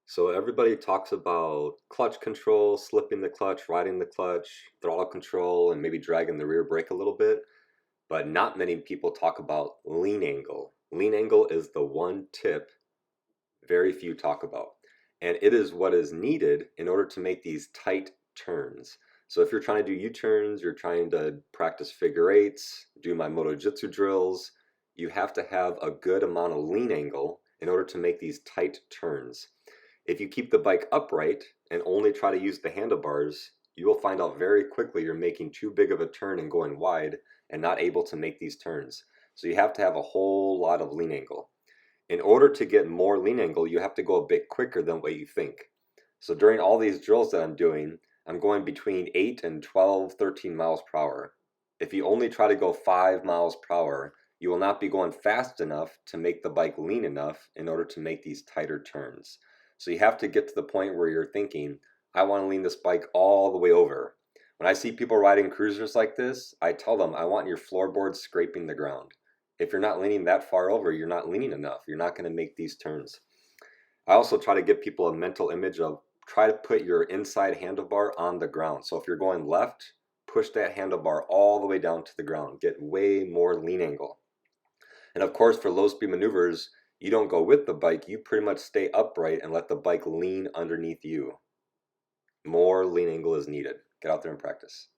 So everybody talks about clutch control, slipping the clutch, riding the clutch, throttle control, and maybe dragging the rear brake a little bit, but not many people talk about lean angle. Lean angle is the one tip very few talk about, and it is what is needed in order to make these tight turns. So if you're trying to do U-turns, you're trying to practice figure eights, do my MotoJitsu drills, you have to have a good amount of lean angle in order to make these tight turns. If you keep the bike upright and only try to use the handlebars, you will find out very quickly you're making too big of a turn and going wide and not able to make these turns. So you have to have a whole lot of lean angle. In order to get more lean angle, you have to go a bit quicker than what you think. So during all these drills that I'm doing, I'm going between 8 and 12, 13 miles per hour. If you only try to go 5 miles per hour, you will not be going fast enough to make the bike lean enough in order to make these tighter turns. So you have to get to the point where you're thinking, I want to lean this bike all the way over. When I see people riding cruisers like this, I tell them I want your floorboard scraping the ground. If you're not leaning that far over, you're not leaning enough. You're not going to make these turns. I also try to give people a mental image of try to put your inside handlebar on the ground. So if you're going left, push that handlebar all the way down to the ground. Get way more lean angle. And of course, for low speed maneuvers, you don't go with the bike. You pretty much stay upright and let the bike lean underneath you. More lean angle is needed. Get out there and practice.